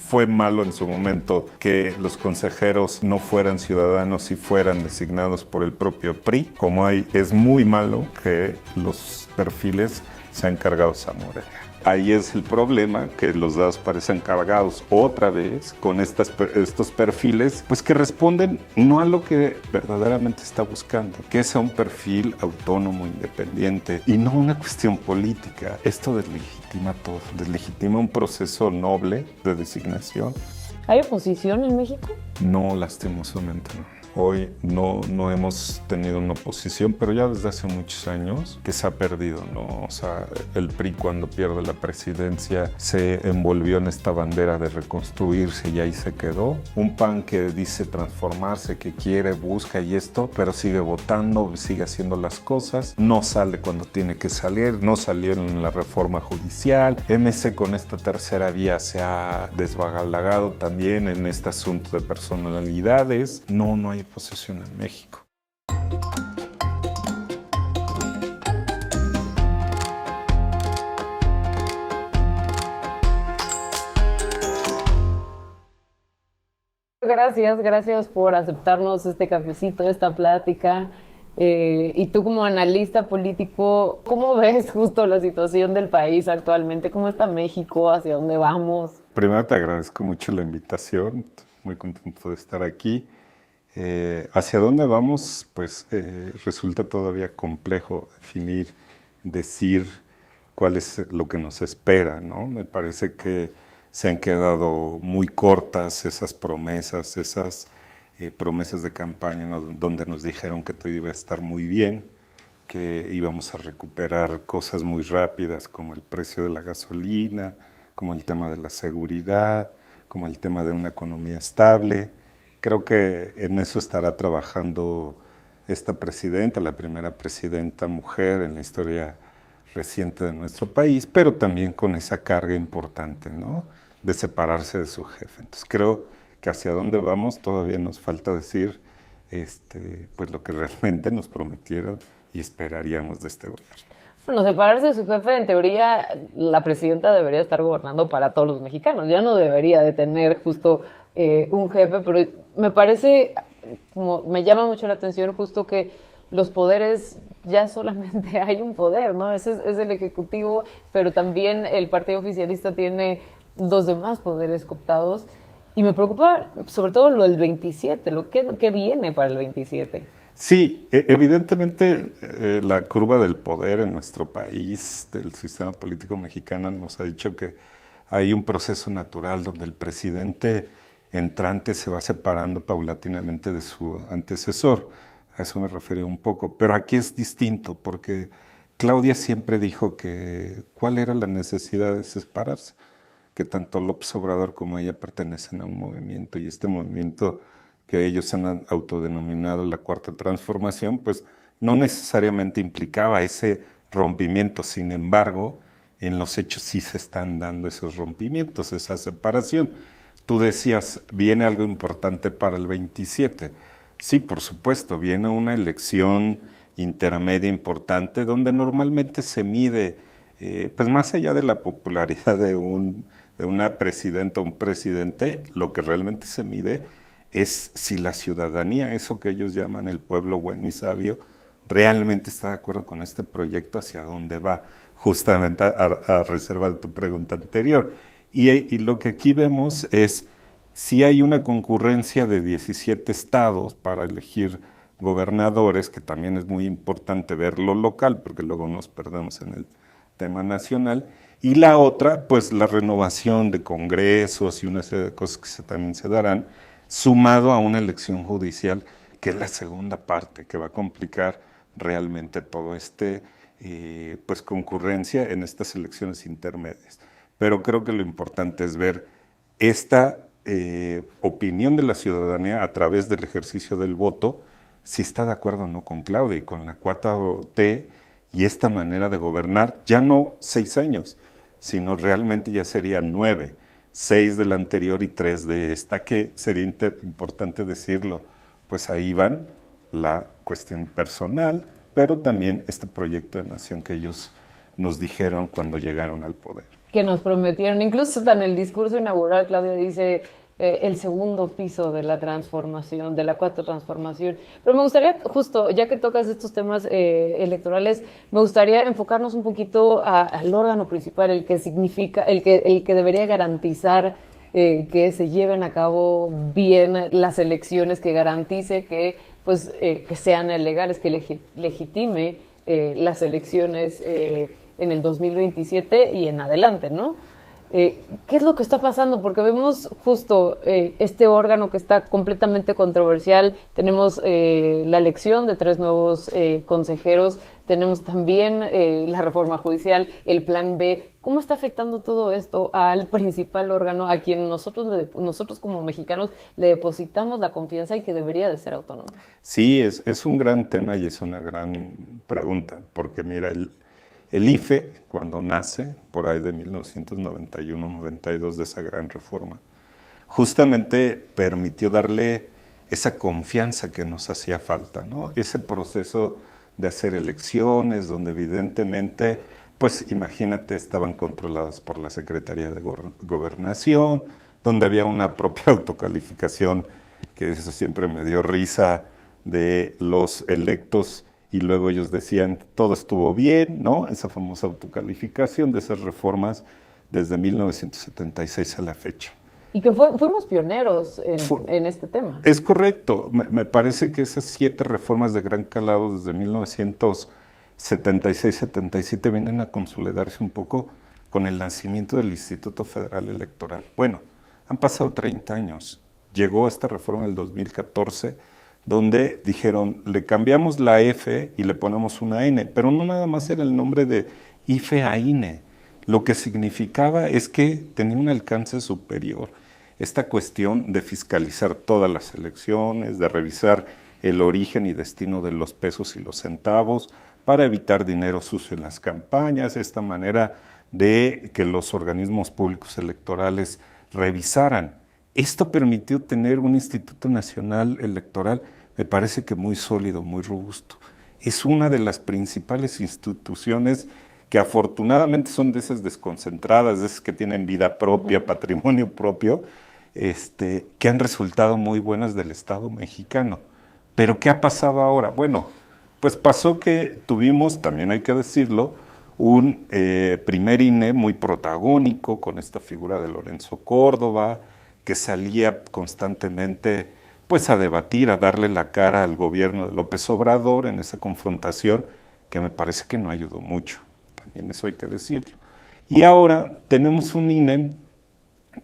fue malo en su momento que los consejeros no fueran ciudadanos y fueran designados por el propio PRI, como es muy malo que los perfiles sean cargados a Morena. Ahí es el problema, que los dados parecen cargados otra vez con estos perfiles, pues que responden no a lo que verdaderamente está buscando, que sea un perfil autónomo, independiente, y no una cuestión política. Esto deslegitima todo, deslegitima un proceso noble de designación. ¿Hay oposición en México? No, lastimosamente no. Hoy no hemos tenido una oposición, pero ya desde hace muchos años que se ha perdido, ¿no? O sea, el PRI cuando pierde la presidencia se envolvió en esta bandera de reconstruirse y ahí se quedó. Un PAN que dice transformarse, que quiere, busca y esto, pero sigue votando, sigue haciendo las cosas, no sale cuando tiene que salir, no salió en la reforma judicial. MC con esta tercera vía se ha desbagalagado también en este asunto de personalidades. No hay oposición en México. Gracias por aceptarnos este cafecito, esta plática. Y tú como analista político, ¿cómo ves justo la situación del país actualmente? ¿Cómo está México? ¿Hacia dónde vamos? Primero te agradezco mucho la invitación, muy contento de estar aquí. ¿Hacia dónde vamos? Pues resulta todavía complejo decir cuál es lo que nos espera, ¿no? Me parece que se han quedado muy cortas esas promesas de campaña, ¿no? Donde nos dijeron que todo iba a estar muy bien, que íbamos a recuperar cosas muy rápidas como el precio de la gasolina, como el tema de la seguridad, como el tema de una economía estable. Creo que en eso estará trabajando esta presidenta, la primera presidenta mujer en la historia reciente de nuestro país, pero también con esa carga importante, ¿no? De separarse de su jefe. Entonces creo que hacia dónde vamos todavía nos falta decir pues lo que realmente nos prometieron y esperaríamos de este gobierno. Bueno, separarse de su jefe, en teoría, la presidenta debería estar gobernando para todos los mexicanos. Ya no debería de tener justo un jefe, pero me parece, como me llama mucho la atención justo que los poderes, ya solamente hay un poder, ¿no? Ese es el ejecutivo, pero también el partido oficialista tiene dos demás poderes cooptados. Y me preocupa sobre todo lo del 27, lo que viene para el 27. Sí, evidentemente la curva del poder en nuestro país, del sistema político mexicano, nos ha dicho que hay un proceso natural donde el presidente entrante se va separando paulatinamente de su antecesor. A eso me refería un poco. Pero aquí es distinto, porque Claudia siempre dijo que cuál era la necesidad de separarse, que tanto López Obrador como ella pertenecen a un movimiento, y este movimiento que ellos han autodenominado la Cuarta Transformación, pues no necesariamente implicaba ese rompimiento. Sin embargo, en los hechos sí se están dando esos rompimientos, esa separación. Tú decías, viene algo importante para el 27. Sí, por supuesto, viene una elección intermedia importante donde normalmente se mide, pues más allá de la popularidad de una presidenta o un presidente, lo que realmente se mide es si la ciudadanía, eso que ellos llaman el pueblo bueno y sabio, realmente está de acuerdo con este proyecto, hacia dónde va, justamente a reserva de tu pregunta anterior. Y lo que aquí vemos es si hay una concurrencia de 17 estados para elegir gobernadores, que también es muy importante ver lo local, porque luego nos perdemos en el tema nacional, y la otra, pues la renovación de congresos y una serie de cosas que también se darán, sumado a una elección judicial, que es la segunda parte, que va a complicar realmente todo pues concurrencia en estas elecciones intermedias. Pero creo que lo importante es ver esta opinión de la ciudadanía a través del ejercicio del voto, si está de acuerdo o no con Claudia y con la 4T y esta manera de gobernar, ya no 6 años, sino realmente ya serían 9, 6 de la anterior y 3 de esta, que sería importante decirlo, pues ahí van la cuestión personal, pero también este proyecto de nación que ellos nos dijeron cuando llegaron al poder. que nos prometieron. Incluso hasta en el discurso inaugural, Claudia dice el segundo piso de la transformación, de la cuarta transformación. Pero me gustaría, justo, ya que tocas estos temas electorales, me gustaría enfocarnos un poquito al órgano principal, el que significa, el que debería garantizar que se lleven a cabo bien las elecciones, que garantice que, pues, que sean legales, que legitime las elecciones en el 2027 y en adelante, ¿no? ¿Qué es lo que está pasando? Porque vemos justo este órgano que está completamente controversial, tenemos la elección de 3 nuevos consejeros, tenemos también la reforma judicial, el plan B. ¿Cómo está afectando todo esto al principal órgano a quien nosotros como mexicanos le depositamos la confianza y que debería de ser autónomo? Sí, es un gran tema y es una gran pregunta, porque mira, el IFE, cuando nace, por ahí de 1991-92, de esa gran reforma, justamente permitió darle esa confianza que nos hacía falta, ¿no? Ese proceso de hacer elecciones, donde evidentemente, pues imagínate, estaban controladas por la Secretaría de Gobernación, donde había una propia autocalificación, que eso siempre me dio risa, de los electos, y luego ellos decían, todo estuvo bien, ¿no? Esa famosa autocalificación de esas reformas desde 1976 a la fecha. Y que fuimos pioneros en este tema. Es correcto, me parece que esas 7 reformas de gran calado desde 1976-77 vienen a consolidarse un poco con el nacimiento del Instituto Federal Electoral. Bueno, han pasado 30 años, llegó esta reforma en el 2014, donde dijeron, le cambiamos la F y le ponemos una N, pero no nada más era el nombre de IFE a INE. Lo que significaba es que tenía un alcance superior. Esta cuestión de fiscalizar todas las elecciones, de revisar el origen y destino de los pesos y los centavos, para evitar dinero sucio en las campañas, esta manera de que los organismos públicos electorales revisaran. Esto permitió tener un Instituto Nacional Electoral, me parece que muy sólido, muy robusto. Es una de las principales instituciones que afortunadamente son de esas desconcentradas, de esas que tienen vida propia, patrimonio propio, que han resultado muy buenas del Estado mexicano. Pero ¿qué ha pasado ahora? Bueno, pues pasó que tuvimos, también hay que decirlo, un primer INE muy protagónico con esta figura de Lorenzo Córdoba, que salía constantemente pues a debatir, a darle la cara al gobierno de López Obrador en esa confrontación, que me parece que no ayudó mucho, también eso hay que decirlo. Y ahora tenemos un INE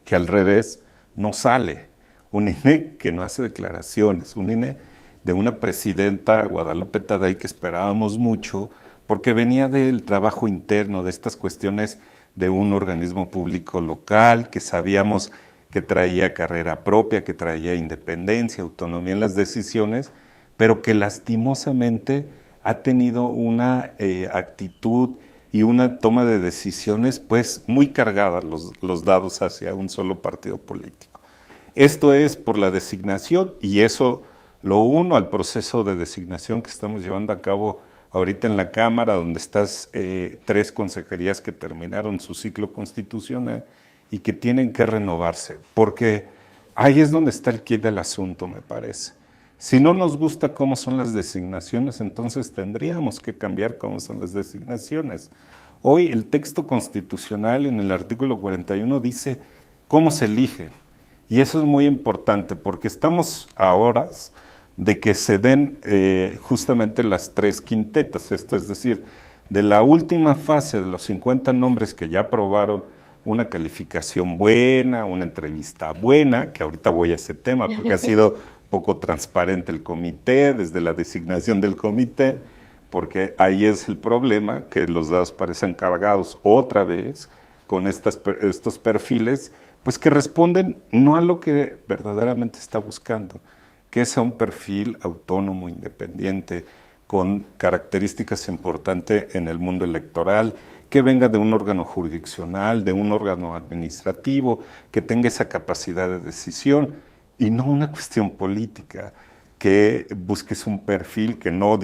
que al revés no sale, un INE que no hace declaraciones, un INE de una presidenta, Guadalupe Taddei, que esperábamos mucho, porque venía del trabajo interno, de estas cuestiones de un organismo público local, que sabíamos que traía carrera propia, que traía independencia, autonomía en las decisiones, pero que lastimosamente ha tenido una actitud y una toma de decisiones pues muy cargadas los dados hacia un solo partido político. Esto es por la designación y eso lo uno al proceso de designación que estamos llevando a cabo ahorita en la Cámara, donde estás 3 consejerías que terminaron su ciclo constitucional y que tienen que renovarse, porque ahí es donde está el quid del asunto, me parece. Si no nos gusta cómo son las designaciones, entonces tendríamos que cambiar cómo son las designaciones. Hoy el texto constitucional en el artículo 41 dice cómo se elige, y eso es muy importante, porque estamos a horas de que se den justamente las 3 quintetas, esto es decir, de la última fase de los 50 nombres que ya aprobaron una calificación buena, una entrevista buena, que ahorita voy a ese tema porque ha sido poco transparente el comité, desde la designación del comité, porque ahí es el problema, que los dados parecen cargados otra vez con estos perfiles, pues que responden no a lo que verdaderamente está buscando, que es a un perfil autónomo, independiente, con características importantes en el mundo electoral, que venga de un órgano jurisdiccional, de un órgano administrativo, que tenga esa capacidad de decisión y no una cuestión política, que busques un perfil que no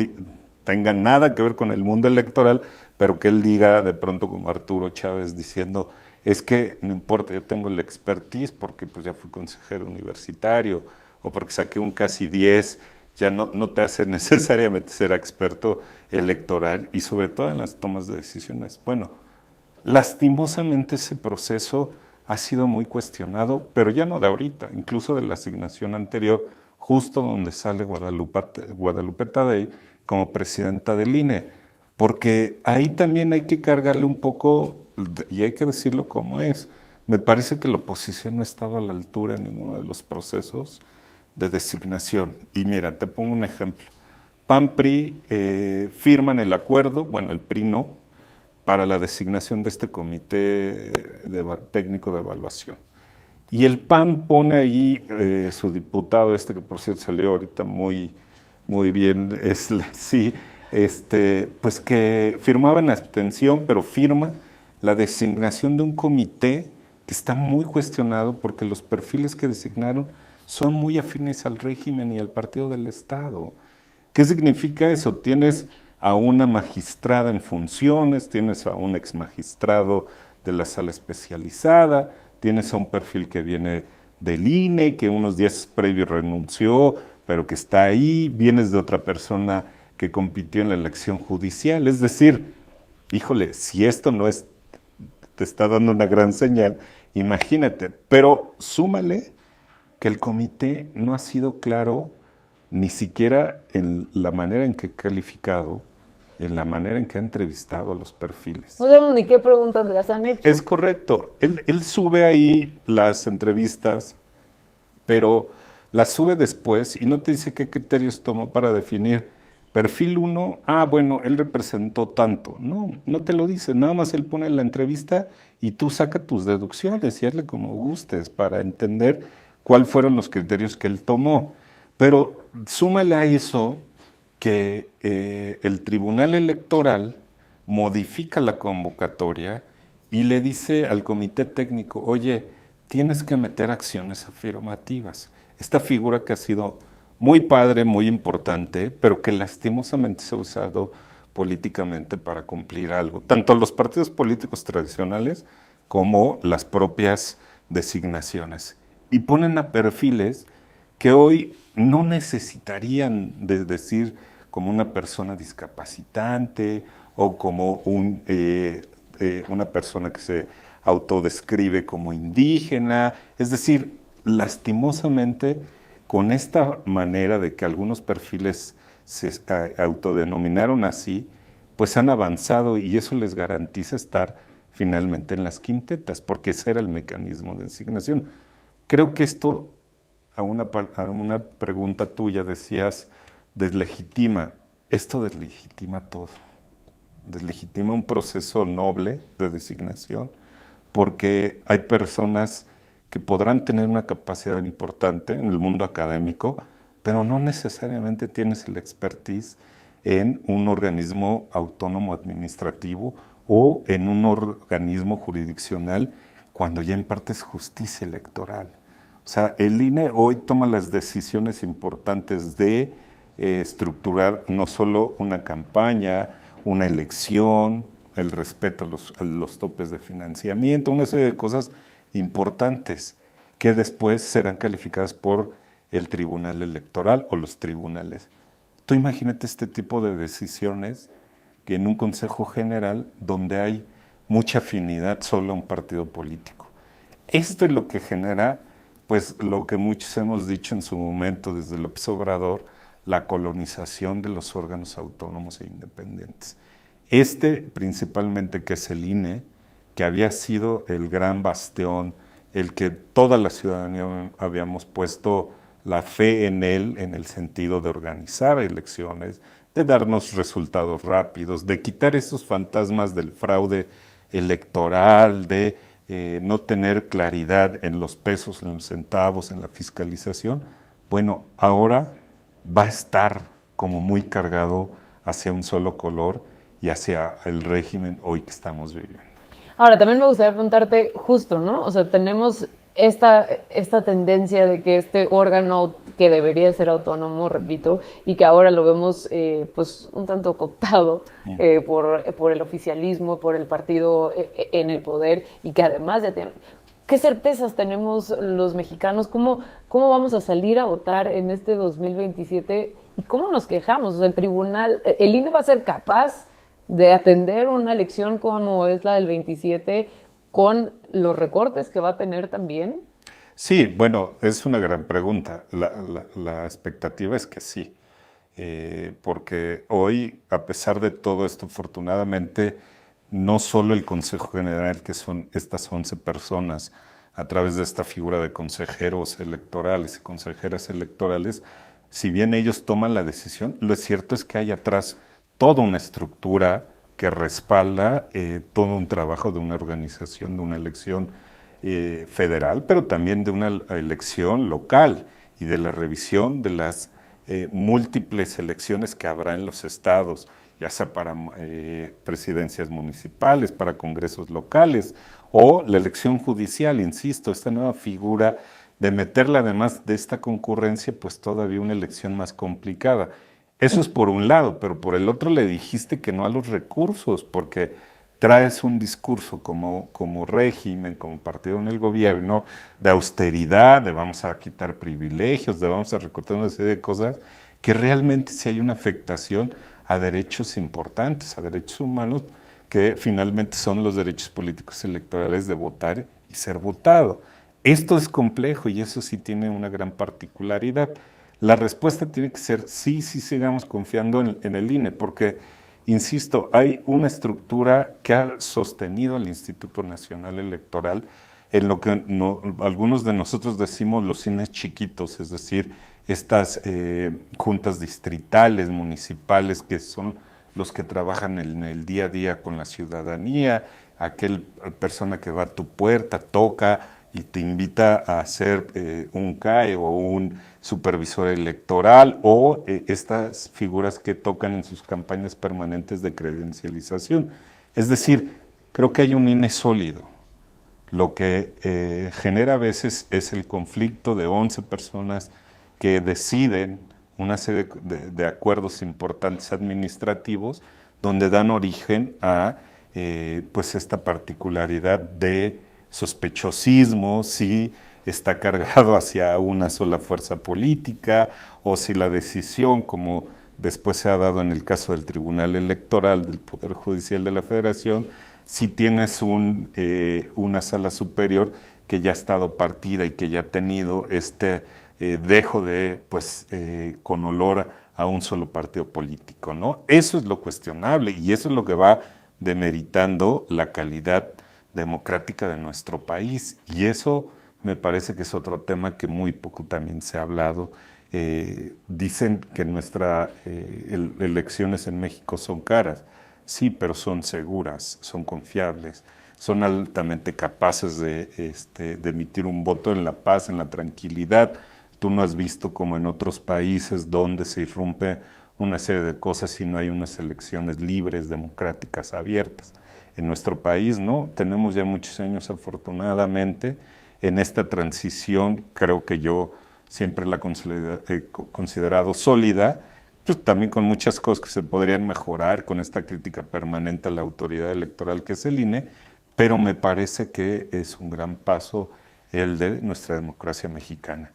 tenga nada que ver con el mundo electoral, pero que él diga de pronto como Arturo Chávez diciendo, es que no importa, yo tengo la expertise porque pues ya fui consejero universitario o porque saqué un casi 10, ya no te hace necesariamente ser experto electoral y sobre todo en las tomas de decisiones. Bueno, lastimosamente ese proceso ha sido muy cuestionado, pero ya no de ahorita, incluso de la asignación anterior, justo donde sale Guadalupe Tadei como presidenta del INE, porque ahí también hay que cargarle un poco, y hay que decirlo como es. Me parece que la oposición no ha estado a la altura en ninguno de los procesos de designación. Y mira, te pongo un ejemplo. PAN-PRI firman el acuerdo, bueno, el PRI no, para la designación de este comité técnico de evaluación. Y el PAN pone ahí su diputado, que por cierto salió ahorita muy bien, sí, pues que firmaba en abstención, pero firma la designación de un comité que está muy cuestionado porque los perfiles que designaron son muy afines al régimen y al partido del Estado. ¿Qué significa eso? Tienes a una magistrada en funciones, tienes a un ex magistrado de la sala especializada, tienes a un perfil que viene del INE, que unos días previos renunció, pero que está ahí, vienes de otra persona que compitió en la elección judicial. Es decir, híjole, si esto no es, te está dando una gran señal, imagínate, pero súmale que el comité no ha sido claro ni siquiera en la manera en que ha calificado, en la manera en que ha entrevistado a los perfiles. No sabemos ni qué preguntas les han hecho. Es correcto. Él sube ahí las entrevistas, pero las sube después y no te dice qué criterios tomó para definir. Perfil 1, bueno, él representó tanto. No te lo dice, nada más él pone la entrevista y tú saca tus deducciones y hazle como gustes para entender cuáles fueron los criterios que él tomó. Pero súmale a eso que el Tribunal Electoral modifica la convocatoria y le dice al comité técnico, oye, tienes que meter acciones afirmativas. Esta figura que ha sido muy padre, muy importante, pero que lastimosamente se ha usado políticamente para cumplir algo. Tanto los partidos políticos tradicionales como las propias designaciones. Y ponen a perfiles que hoy no necesitarían de decir como una persona discapacitante o como una persona que se autodescribe como indígena. Es decir, lastimosamente, con esta manera de que algunos perfiles se autodenominaron así, pues han avanzado y eso les garantiza estar finalmente en las quintetas, porque ese era el mecanismo de designación. Creo que esto, a una pregunta tuya decías, deslegitima. Esto deslegitima todo. Deslegitima un proceso noble de designación, porque hay personas que podrán tener una capacidad importante en el mundo académico, pero no necesariamente tienes el expertise en un organismo autónomo administrativo o en un organismo jurisdiccional cuando ya impartes justicia electoral. O sea, el INE hoy toma las decisiones importantes de estructurar no solo una campaña, una elección, el respeto a los topes de financiamiento, una serie de cosas importantes que después serán calificadas por el Tribunal Electoral o los tribunales. Tú imagínate este tipo de decisiones que en un Consejo General donde hay mucha afinidad solo a un partido político. Esto es lo que genera, pues lo que muchos hemos dicho en su momento desde López Obrador, la colonización de los órganos autónomos e independientes. Principalmente, que es el INE, que había sido el gran bastión, el que toda la ciudadanía habíamos puesto la fe en él, en el sentido de organizar elecciones, de darnos resultados rápidos, de quitar esos fantasmas del fraude electoral, de no tener claridad en los pesos, en los centavos, en la fiscalización. Bueno, ahora va a estar como muy cargado hacia un solo color y hacia el régimen hoy que estamos viviendo. Ahora, también me gustaría preguntarte justo, ¿no? O sea, tenemos esta tendencia de que este órgano que debería ser autónomo, repito, y que ahora lo vemos pues un tanto cooptado por el oficialismo, por el partido en el poder, y que además ya tiene... ¿Qué certezas tenemos los mexicanos? ¿Cómo vamos a salir a votar en este 2027? ¿Y cómo nos quejamos? O sea, el INE va a ser capaz de atender una elección como es la del 27 con los recortes que va a tener también. Sí, bueno, es una gran pregunta. La expectativa es que sí, porque hoy, a pesar de todo esto, afortunadamente, no solo el Consejo General, que son estas 11 personas, a través de esta figura de consejeros electorales y consejeras electorales, si bien ellos toman la decisión, lo cierto es que hay atrás toda una estructura que respalda todo un trabajo de una organización, de una elección federal, pero también de una elección local y de la revisión de las múltiples elecciones que habrá en los estados, ya sea para presidencias municipales, para congresos locales, o la elección judicial, insisto, esta nueva figura de meterla además de esta concurrencia, pues todavía una elección más complicada. Eso es por un lado, pero por el otro le dijiste que no a los recursos, porque traes un discurso como régimen, como partido en el gobierno, de austeridad, de vamos a quitar privilegios, de vamos a recortar una serie de cosas, que realmente sí hay una afectación a derechos importantes, a derechos humanos, que finalmente son los derechos políticos electorales de votar y ser votado. Esto es complejo y eso sí tiene una gran particularidad. La respuesta tiene que ser sí sigamos confiando en el INE, porque, insisto, hay una estructura que ha sostenido al Instituto Nacional Electoral en lo que algunos de nosotros decimos los INEs chiquitos, es decir, estas juntas distritales, municipales, que son los que trabajan en el día a día con la ciudadanía, aquel persona que va a tu puerta, toca y te invita a hacer un CAE o un supervisor electoral, o estas figuras que tocan en sus campañas permanentes de credencialización. Es decir, creo que hay un INE sólido. Lo que genera a veces es el conflicto de 11 personas que deciden una serie de acuerdos importantes administrativos donde dan origen a pues esta particularidad de sospechosismo, si está cargado hacia una sola fuerza política o si la decisión, como después se ha dado en el caso del Tribunal Electoral del Poder Judicial de la Federación, si tienes una sala superior que ya ha estado partida y que ya ha tenido este dejo de, pues, con olor a un solo partido político, ¿no? Eso es lo cuestionable y eso es lo que va demeritando la calidad democrática de nuestro país. Y eso me parece que es otro tema que muy poco también se ha hablado. Dicen que nuestras elecciones en México son caras. Sí, pero son seguras, son confiables, son altamente capaces de emitir un voto en la paz, en la tranquilidad. Tú no has visto como en otros países donde se irrumpe una serie de cosas y no hay unas elecciones libres, democráticas, abiertas. En nuestro país, ¿no? Tenemos ya muchos años, afortunadamente, en esta transición. Creo que yo siempre la he considerado sólida, pues también con muchas cosas que se podrían mejorar, con esta crítica permanente a la autoridad electoral que es el INE, pero me parece que es un gran paso el de nuestra democracia mexicana.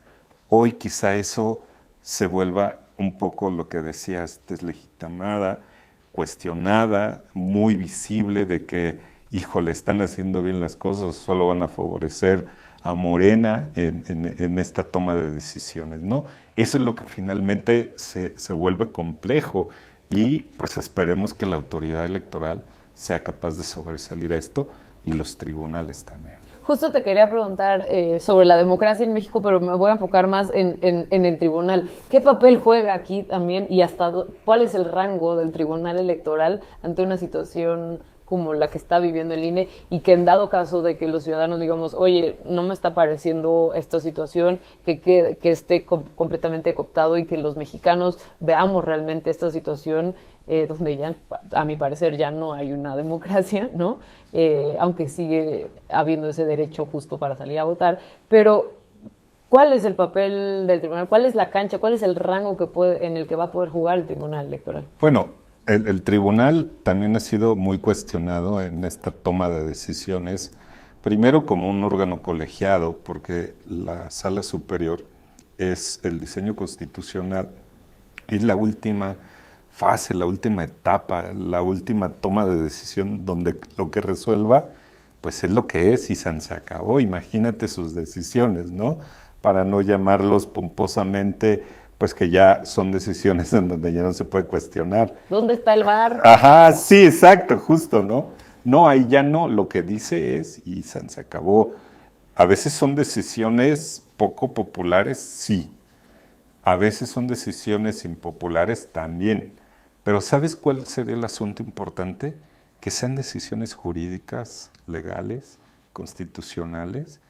Hoy quizá eso se vuelva un poco lo que decías, deslegitimada, cuestionada, muy visible de que, híjole, están haciendo bien las cosas, solo van a favorecer a Morena en esta toma de decisiones, ¿no? Eso es lo que finalmente se vuelve complejo y pues esperemos que la autoridad electoral sea capaz de sobresalir a esto y los tribunales también. Justo te quería preguntar sobre la democracia en México, pero me voy a enfocar más en el tribunal. ¿Qué papel juega aquí también y cuál es el rango del tribunal electoral ante una situación como la que está viviendo el INE, y que en dado caso de que los ciudadanos digamos, oye, no me está pareciendo esta situación, que esté completamente cooptado, y que los mexicanos veamos realmente esta situación donde ya, a mi parecer, ya no hay una democracia, ¿no? Aunque sigue habiendo ese derecho justo para salir a votar, pero ¿Cuál es el papel del tribunal? ¿Cuál es la cancha? ¿Cuál es el rango en el que va a poder jugar el tribunal electoral? Bueno, el tribunal también ha sido muy cuestionado en esta toma de decisiones, primero como un órgano colegiado, porque la sala superior es el diseño constitucional, es la última fase, la última etapa, la última toma de decisión donde lo que resuelva, pues es lo que es y se acabó. Imagínate sus decisiones, ¿no? Para no llamarlos pomposamente, pues que ya son decisiones en donde ya no se puede cuestionar. ¿Dónde está el VAR? Ajá, sí, exacto, justo, ¿no? No, ahí ya no, lo que dice es y se acabó. A veces son decisiones poco populares, sí. A veces son decisiones impopulares también. Pero ¿sabes cuál sería el asunto importante? Que sean decisiones jurídicas, legales, constitucionales.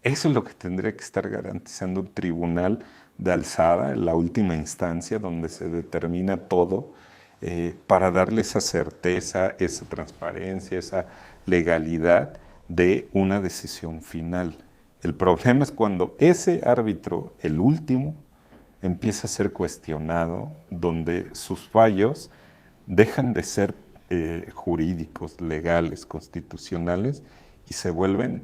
Eso es lo que tendría que estar garantizando un tribunal de alzada, en la última instancia, donde se determina todo, para darle esa certeza, esa transparencia, esa legalidad de una decisión final. El problema es cuando ese árbitro, el último, empieza a ser cuestionado, donde sus fallos dejan de ser jurídicos, legales, constitucionales y se vuelven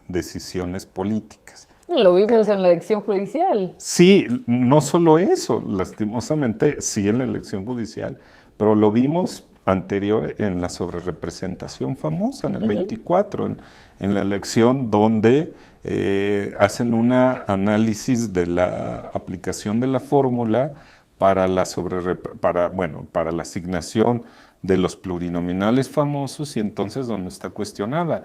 decisiones políticas. Lo vimos en la elección judicial. Sí, no solo eso, lastimosamente sí en la elección judicial, pero lo vimos anterior en la sobrerepresentación famosa, en el 24, en la elección donde hacen un análisis de la aplicación de la fórmula para para la asignación de los plurinominales famosos y entonces donde está cuestionada.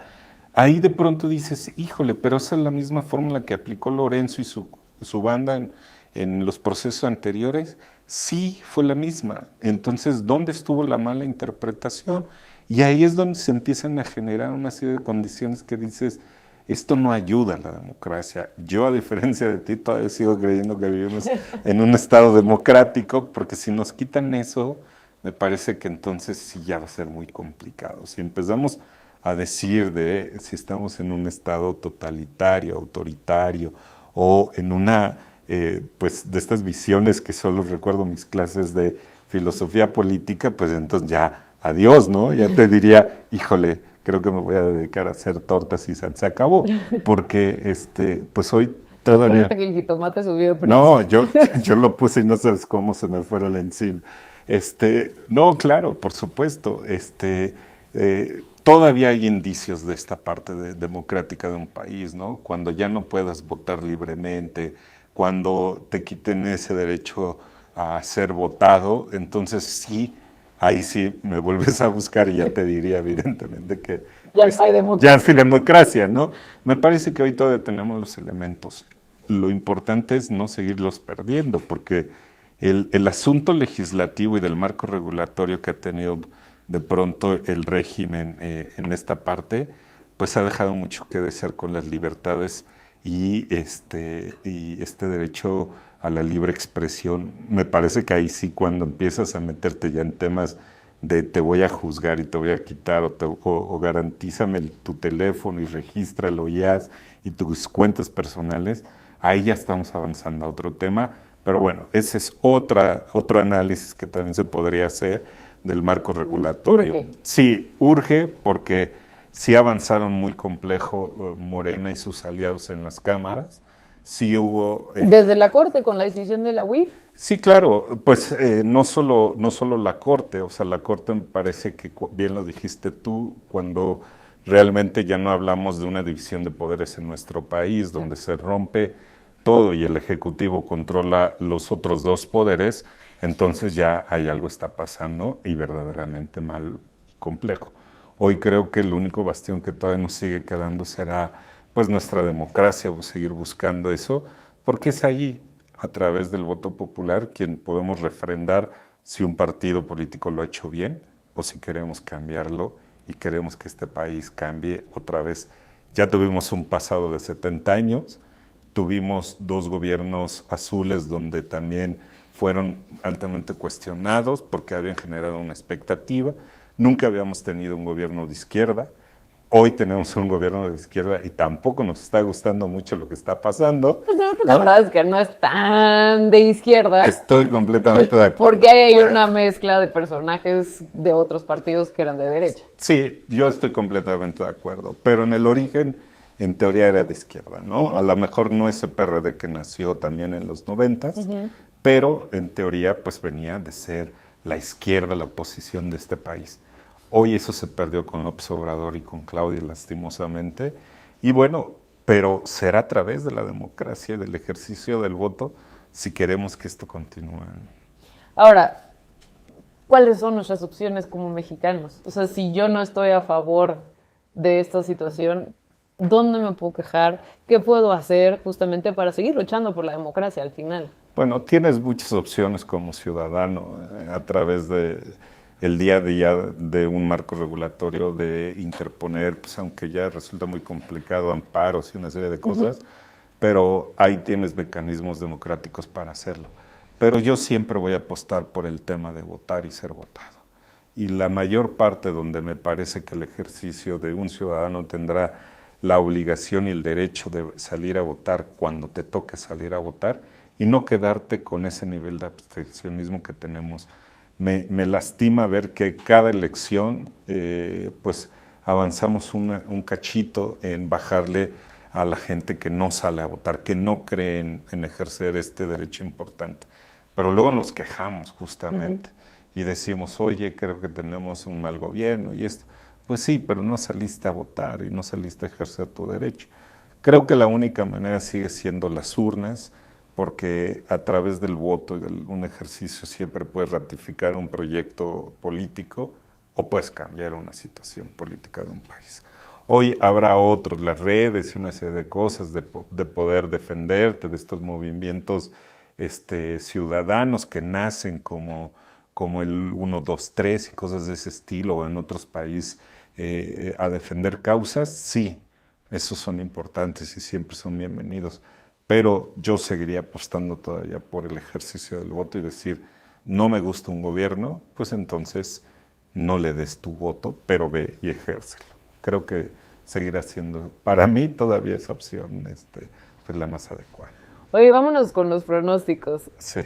Ahí de pronto dices, híjole, pero esa es la misma fórmula que aplicó Lorenzo y su banda en los procesos anteriores. Sí, fue la misma. Entonces, ¿dónde estuvo la mala interpretación? Y ahí es donde se empiezan a generar una serie de condiciones que dices, esto no ayuda a la democracia. Yo, a diferencia de ti, todavía sigo creyendo que vivimos en un estado democrático, porque si nos quitan eso, me parece que entonces sí ya va a ser muy complicado. Si empezamos a decir de si estamos en un estado totalitario, autoritario, o en una, pues, de estas visiones que solo recuerdo mis clases de filosofía política, pues entonces ya, adiós, ¿no? Ya te diría, híjole, creo que me voy a dedicar a hacer tortas y se acabó, porque, pues hoy todavía... Que el jitomate subió de precio. No, yo lo puse y no sabes cómo se me fuera la encima. No, claro, por supuesto, todavía hay indicios de esta parte democrática de un país, ¿no? Cuando ya no puedas votar libremente, cuando te quiten ese derecho a ser votado, entonces sí, ahí sí me vuelves a buscar y ya te diría evidentemente que Ya pues, no hay democracia. ya es democracia, ¿no? Me parece que hoy todavía tenemos los elementos. Lo importante es no seguirlos perdiendo, porque el asunto legislativo y del marco regulatorio que ha tenido de pronto el régimen en esta parte, pues ha dejado mucho que desear con las libertades y este derecho a la libre expresión. Me parece que ahí sí, cuando empiezas a meterte ya en temas de te voy a juzgar y te voy a quitar o garantízame tu teléfono y regístralo y tus cuentas personales, ahí ya estamos avanzando a otro tema. Pero bueno, ese es otro análisis que también se podría hacer del marco regulatorio. Okay. Sí, urge porque sí avanzaron muy complejo Morena y sus aliados en las cámaras. Sí hubo... Desde la Corte, con la decisión de la UIF. Sí, claro, pues no solo la Corte, o sea, la Corte me parece que, bien lo dijiste tú, cuando realmente ya no hablamos de una división de poderes en nuestro país, donde se rompe todo y el Ejecutivo controla los otros dos poderes, entonces ya hay algo está pasando y verdaderamente mal, complejo. Hoy creo que el único bastión que todavía nos sigue quedando será pues nuestra democracia, o seguir buscando eso, porque es ahí, a través del voto popular, quien podemos refrendar si un partido político lo ha hecho bien o si queremos cambiarlo y queremos que este país cambie otra vez. Ya tuvimos un pasado de 70 años, tuvimos 2 gobiernos azules donde también fueron altamente cuestionados porque habían generado una expectativa. Nunca habíamos tenido un gobierno de izquierda. Hoy tenemos un gobierno de izquierda y tampoco nos está gustando mucho lo que está pasando. Pues no, la verdad es que no es tan de izquierda. Estoy completamente de acuerdo. Porque hay una mezcla de personajes de otros partidos que eran de derecha. Sí, yo estoy completamente de acuerdo, pero en el origen, en teoría, era de izquierda, ¿no? A lo mejor no ese PRD que nació también en los 90, pero en teoría pues venía de ser la izquierda, la oposición de este país. Hoy eso se perdió con López Obrador y con Claudia, lastimosamente, y bueno, pero será a través de la democracia y del ejercicio del voto si queremos que esto continúe. Ahora, ¿cuáles son nuestras opciones como mexicanos? O sea, si yo no estoy a favor de esta situación, ¿dónde me puedo quejar? ¿Qué puedo hacer justamente para seguir luchando por la democracia al final? Bueno, tienes muchas opciones como ciudadano a través de el día a día de un marco regulatorio, de interponer, pues aunque ya resulta muy complicado, amparos y una serie de cosas, pero ahí tienes mecanismos democráticos para hacerlo. Pero yo siempre voy a apostar por el tema de votar y ser votado. Y la mayor parte donde me parece que el ejercicio de un ciudadano tendrá la obligación y el derecho de salir a votar cuando te toque salir a votar y no quedarte con ese nivel de abstencionismo que tenemos. Me lastima ver que cada elección pues avanzamos un cachito en bajarle a la gente que no sale a votar, que no cree en ejercer este derecho importante. Pero luego nos quejamos justamente y decimos, oye, creo que tenemos un mal gobierno y esto. Pues sí, pero no saliste a votar y no saliste a ejercer tu derecho. Creo que la única manera sigue siendo las urnas, porque a través del voto y de un ejercicio siempre puedes ratificar un proyecto político o puedes cambiar una situación política de un país. Hoy habrá otros, las redes y una serie de cosas de poder defenderte de estos movimientos ciudadanos que nacen como el 1, 2, 3 y cosas de ese estilo, o en otros países a defender causas, sí, esos son importantes y siempre son bienvenidos. Pero yo seguiría apostando todavía por el ejercicio del voto y decir, no me gusta un gobierno, pues entonces no le des tu voto, pero ve y ejércelo. Creo que seguirá siendo, para mí todavía esa opción pues la más adecuada. Oye, vámonos con los pronósticos. Sí.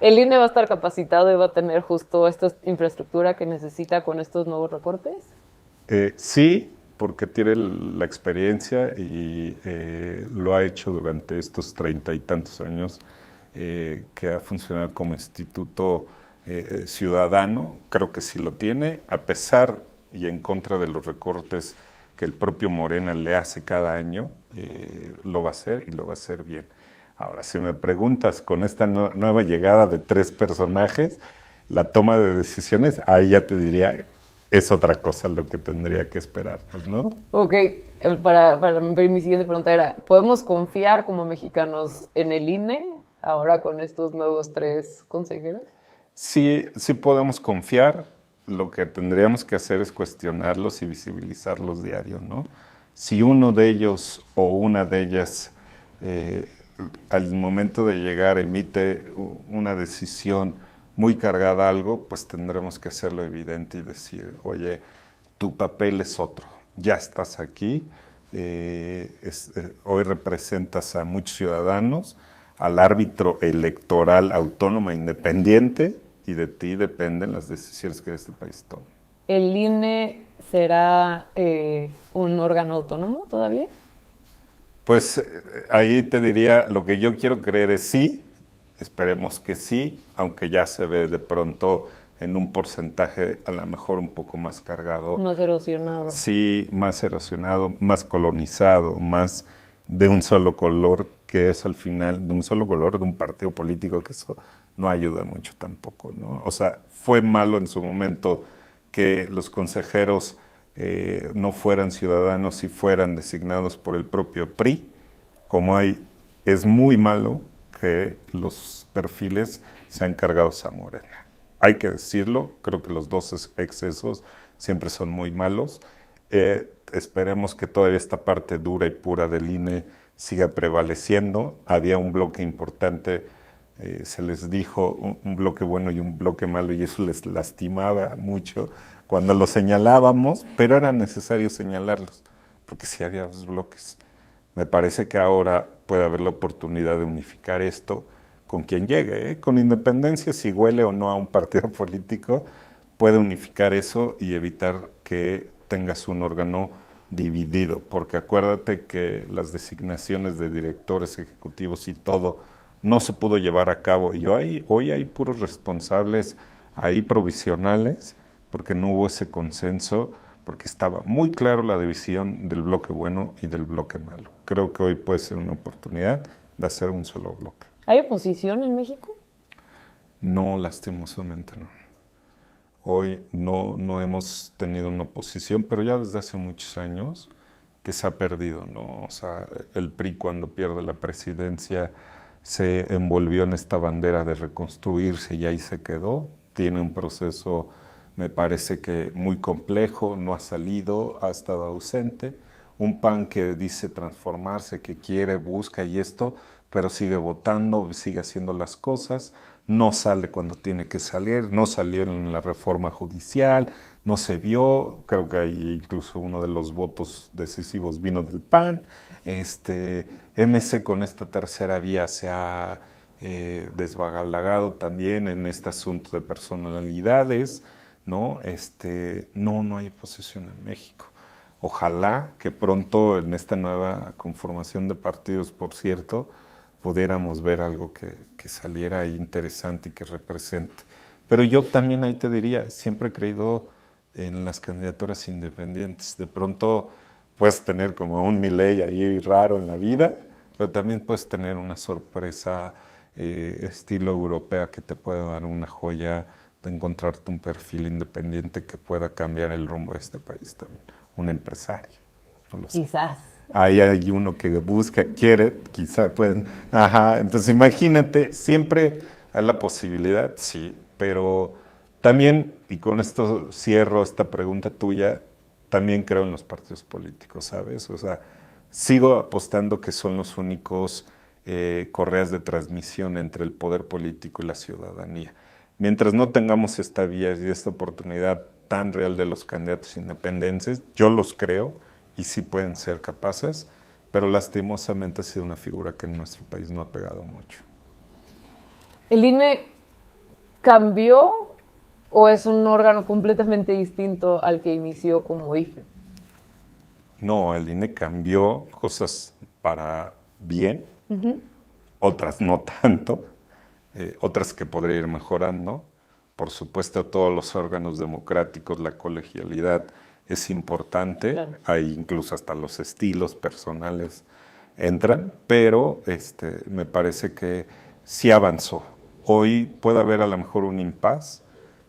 ¿El INE va a estar capacitado y va a tener justo esta infraestructura que necesita con estos nuevos recortes? Sí, porque tiene la experiencia y lo ha hecho durante estos 30 y tantos años que ha funcionado como instituto ciudadano. Creo que sí lo tiene, a pesar y en contra de los recortes que el propio Morena le hace cada año, lo va a hacer y lo va a hacer bien. Ahora, si me preguntas con esta nueva llegada de 3 personajes, la toma de decisiones, ahí ya te diría, es otra cosa lo que tendría que esperar, ¿no? Ok, para mi siguiente pregunta era, ¿podemos confiar como mexicanos en el INE ahora con estos nuevos 3 consejeros? Sí, sí podemos confiar. Lo que tendríamos que hacer es cuestionarlos y visibilizarlos diario, ¿no? Si uno de ellos o una de ellas al momento de llegar emite una decisión muy cargada a algo, pues tendremos que hacerlo evidente y decir, oye, tu papel es otro, ya estás aquí, hoy representas a muchos ciudadanos, al árbitro electoral autónomo e independiente, y de ti dependen las decisiones que este país tome. ¿El INE será un órgano autónomo todavía? Pues ahí te diría, lo que yo quiero creer es sí, esperemos que sí, aunque ya se ve de pronto en un porcentaje a lo mejor un poco más cargado. Más erosionado. Sí, más erosionado, más colonizado, más de un solo color, que es al final de un solo color de un partido político, que eso no ayuda mucho tampoco, ¿no? O sea, fue malo en su momento que los consejeros no fueran ciudadanos y fueran designados por el propio PRI, es muy malo que los perfiles sean cargados a Morena. Hay que decirlo, creo que los dos excesos siempre son muy malos. Esperemos que todavía esta parte dura y pura del INE siga prevaleciendo. Había un bloque importante, se les dijo un bloque bueno y un bloque malo, y eso les lastimaba mucho, cuando los señalábamos, pero era necesario señalarlos, porque sí había dos bloques. Me parece que ahora puede haber la oportunidad de unificar esto con quien llegue, ¿eh? Con independencia, si huele o no a un partido político, puede unificar eso y evitar que tengas un órgano dividido, porque acuérdate que las designaciones de directores ejecutivos y todo no se pudo llevar a cabo. Y hoy hay puros responsables ahí provisionales, porque no hubo ese consenso, porque estaba muy claro la división del bloque bueno y del bloque malo. Creo que hoy puede ser una oportunidad de hacer un solo bloque. ¿Hay oposición en México? No, lastimosamente no. Hoy no hemos tenido una oposición, pero ya desde hace muchos años que se ha perdido, ¿no? O sea, el PRI cuando pierde la presidencia se envolvió en esta bandera de reconstruirse y ahí se quedó. Tiene un proceso, me parece que muy complejo, no ha salido, ha estado ausente. Un PAN que dice transformarse, que quiere, busca y esto, pero sigue votando, sigue haciendo las cosas, no sale cuando tiene que salir, no salió en la reforma judicial, no se vio, creo que ahí incluso uno de los votos decisivos vino del PAN. MC con esta tercera vía se ha desbagalagado también en este asunto de personalidades, ¿no? No hay oposición en México. Ojalá que pronto en esta nueva conformación de partidos, por cierto, pudiéramos ver algo que saliera ahí interesante y que represente. Pero yo también ahí te diría, siempre he creído en las candidaturas independientes. De pronto puedes tener como un Milei ahí raro en la vida, pero también puedes tener una sorpresa estilo europea que te puede dar una joya de encontrarte un perfil independiente que pueda cambiar el rumbo de este país también. Un empresario, no lo sé. Quizás. Ahí hay uno que busca, quiere, quizá pueden. Ajá, entonces imagínate, siempre hay la posibilidad, sí, pero también, y con esto cierro esta pregunta tuya, también creo en los partidos políticos, ¿sabes? O sea, sigo apostando que son los únicos correas de transmisión entre el poder político y la ciudadanía. Mientras no tengamos esta vía y esta oportunidad tan real de los candidatos independientes, yo los creo y sí pueden ser capaces, pero lastimosamente ha sido una figura que en nuestro país no ha pegado mucho. ¿El INE cambió o es un órgano completamente distinto al que inició como IFE? No, el INE cambió cosas para bien, otras no tanto, otras que podría ir mejorando. Por supuesto, todos los órganos democráticos, la colegialidad es importante, Claro. hay incluso hasta los estilos personales entran, pero me parece que sí avanzó. Hoy puede haber a lo mejor un impasse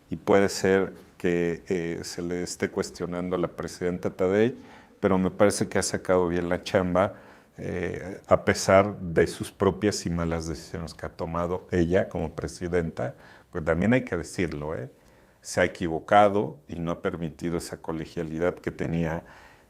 y puede ser que se le esté cuestionando a la presidenta Tadei, pero me parece que ha sacado bien la chamba a pesar de sus propias y malas decisiones que ha tomado ella como presidenta, pues también hay que decirlo, se ha equivocado y no ha permitido esa colegialidad que tenía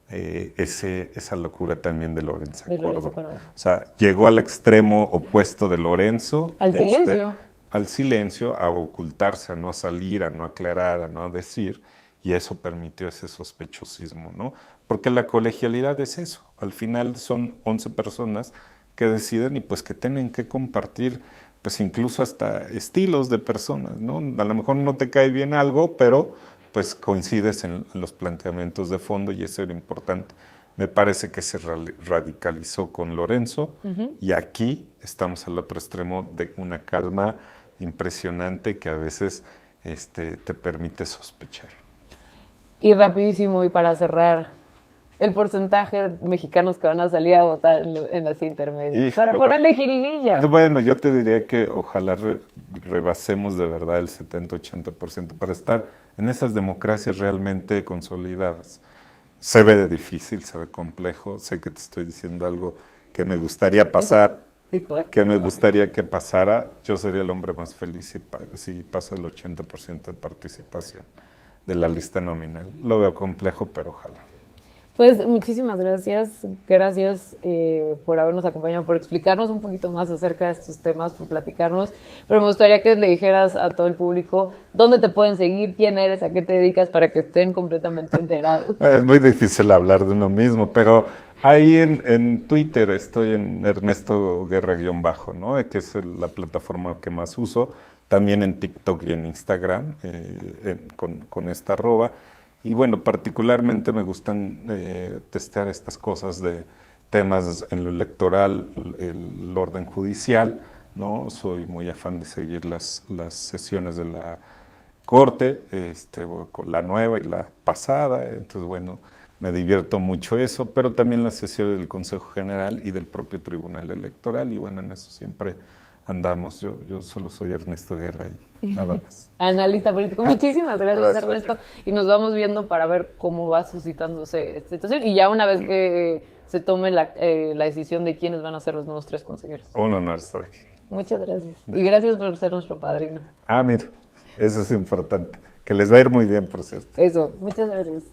esa locura también de Lorenzo Córdoba. O sea, llegó al extremo opuesto de Lorenzo. Al silencio. Al silencio, a ocultarse, a no salir, a no aclarar, a no decir, y eso permitió ese sospechosismo, ¿no? Porque la colegialidad es eso. Al final son 11 personas que deciden y pues que tienen que compartir pues incluso hasta estilos de personas, ¿no? A lo mejor no te cae bien algo, pero pues coincides en los planteamientos de fondo y eso era importante. Me parece que se radicalizó con Lorenzo y aquí estamos al otro extremo de una calma impresionante que a veces te permite sospechar. Y rapidísimo, y para cerrar, el porcentaje de mexicanos que van a salir a votar en las intermedias. Para ponerle jiribilla. Bueno, yo te diría que ojalá rebasemos de verdad el 70-80% para estar en esas democracias realmente consolidadas. Se ve difícil, se ve complejo. Sé que te estoy diciendo algo que me gustaría pasar, que me gustaría que pasara. Yo sería el hombre más feliz si pasa el 80% de participación de la lista nominal. Lo veo complejo, pero ojalá. Pues Pues muchísimas gracias, gracias por habernos acompañado, por explicarnos un poquito más acerca de estos temas, por platicarnos, pero me gustaría que le dijeras a todo el público dónde te pueden seguir, quién eres, a qué te dedicas, para que estén completamente enterados. Es muy difícil hablar de uno mismo, pero ahí en Twitter estoy en Ernesto Guerra-bajo, ¿no? Que es la plataforma que más uso. También en TikTok y en Instagram, con esta arroba. Y bueno, particularmente me gustan testear estas cosas de temas en lo electoral, el orden judicial, ¿no? Soy muy afán de seguir las sesiones de la Corte, con la nueva y la pasada, entonces bueno, me divierto mucho eso, pero también las sesiones del Consejo General y del propio Tribunal Electoral, y bueno, en eso siempre andamos. Yo solo soy Ernesto Guerra y nada más. Analista político. Muchísimas gracias, Gracias. Ernesto. Y nos vamos viendo para ver cómo va suscitándose esta situación. Y ya una vez que se tome la decisión de quiénes van a ser los nuevos 3 consejeros. Un honor estar aquí. Muchas gracias. Y gracias por ser nuestro padrino. Mira, eso es importante, que les va a ir muy bien, por cierto. Eso, muchas gracias.